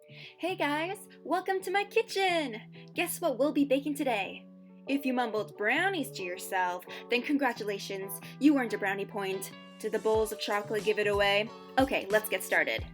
Hey guys, welcome to my kitchen! Guess what we'll be baking today? If you mumbled brownies to yourself, then congratulations, you earned a brownie point. Did the bowls of chocolate give it away? Okay, let's get started.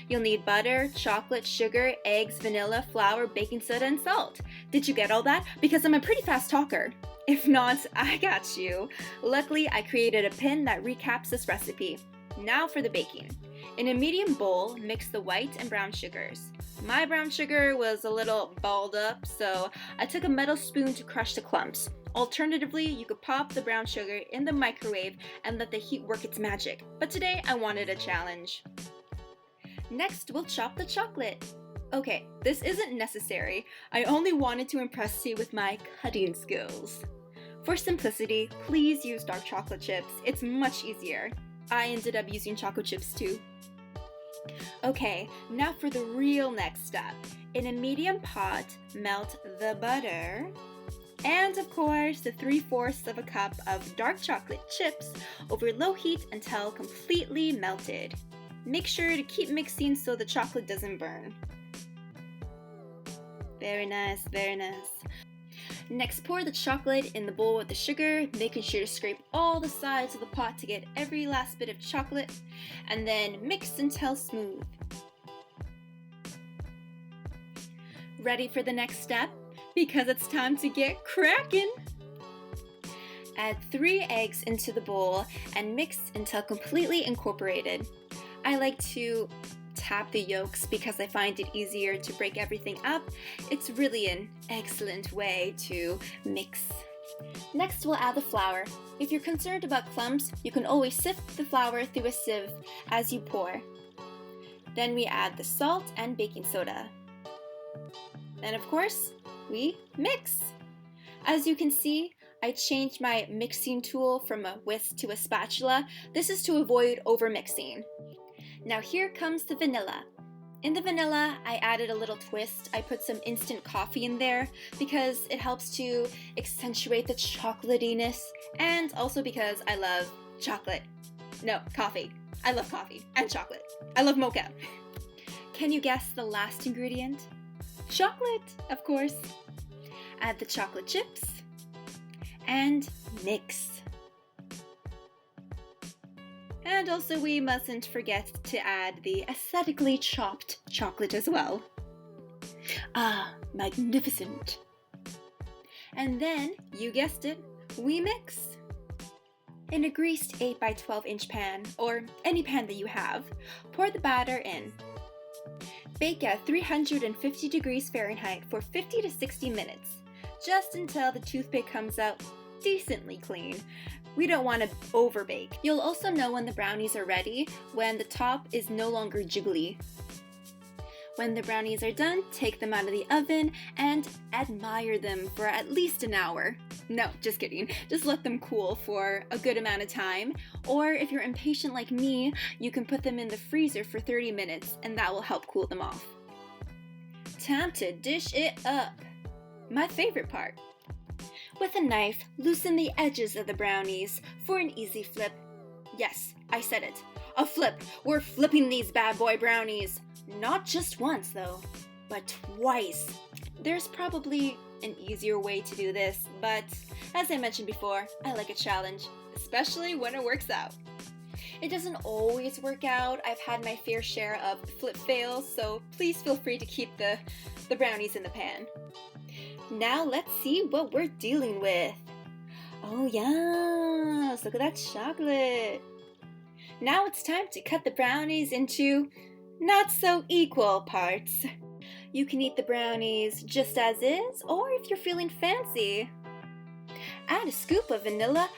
You'll need butter, chocolate, sugar, eggs, vanilla, flour, baking soda, and salt. Did you get all that? Because I'm a pretty fast talker. If not, I got you. Luckily, I created a pin that recaps this recipe. Now for the baking. In a medium bowl, mix the white and brown sugars. My brown sugar was a little balled up, so I took a metal spoon to crush the clumps. Alternatively, you could pop the brown sugar in the microwave and let the heat work its magic. But today, I wanted a challenge. Next, we'll chop the chocolate. Okay, this isn't necessary. I only wanted to impress you with my cutting skills. For simplicity, please use dark chocolate chips. It's much easier. I ended up using chocolate chips too. Okay, now for the real next step. In a medium pot, melt the butter and, of course, the 3/4 of a cup of dark chocolate chips over low heat until completely melted. Make sure to keep mixing so the chocolate doesn't burn. Very nice, very nice. Next, pour the chocolate in the bowl with the sugar, making sure to scrape all the sides of the pot to get every last bit of chocolate, and then mix until smooth. Ready for the next step? Because it's time to get crackin'! Add 3 eggs into the bowl and mix until completely incorporated. I like to tap the yolks because I find it easier to break everything up. It's really an excellent way to mix. Next, we'll add the flour. If you're concerned about clumps, you can always sift the flour through a sieve as you pour. Then we add the salt and baking soda. And of course, we mix. As you can see, I changed my mixing tool from a whisk to a spatula. This is to avoid overmixing. Now here comes the vanilla. In the vanilla, I added a little twist. I put some instant coffee in there because it helps to accentuate the chocolatiness, and also because I love chocolate. No, coffee. I love coffee and chocolate. I love mocha. Can you guess the last ingredient? Chocolate, of course. Add the chocolate chips and mix. And also we mustn't forget to add the aesthetically chopped chocolate as well. Ah, magnificent. And then, you guessed it, we mix. In a greased 8 by 12 inch pan, or any pan that you have, pour the batter in. Bake at 350 degrees Fahrenheit for 50 to 60 minutes, just until the toothpick comes out decently clean. We don't want to overbake. You'll also know when the brownies are ready when the top is no longer jiggly. When the brownies are done, take them out of the oven and admire them for at least an hour. No, just kidding. Just let them cool for a good amount of time. Or if you're impatient like me, you can put them in the freezer for 30 minutes and that will help cool them off. Time to dish it up. My favorite part. With a knife, loosen the edges of the brownies for an easy flip. Yes, I said it. A flip! We're flipping these bad boy brownies! Not just once, though, but twice. There's probably an easier way to do this, but as I mentioned before, I like a challenge, especially when it works out. It doesn't always work out. I've had my fair share of flip fails, so please feel free to keep the brownies in the pan. Now let's see what we're dealing with. Oh yes, look at that chocolate. Now it's time to cut the brownies into not so equal parts. You can eat the brownies just as is, or if you're feeling fancy, add a scoop of vanilla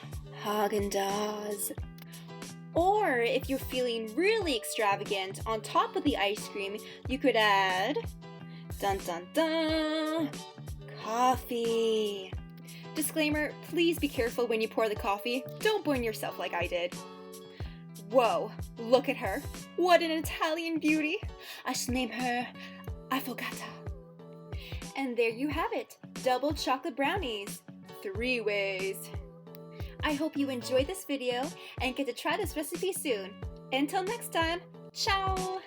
Haagen-Dazs. Or if you're feeling really extravagant, on top of the ice cream, you could add dun dun dun coffee. Disclaimer, please be careful when you pour the coffee. Don't burn yourself like I did. Whoa, look at her. What an Italian beauty. I should name her Affogata. And there you have it, double chocolate brownies. 3 ways. I hope you enjoyed this video and get to try this recipe soon. Until next time, ciao!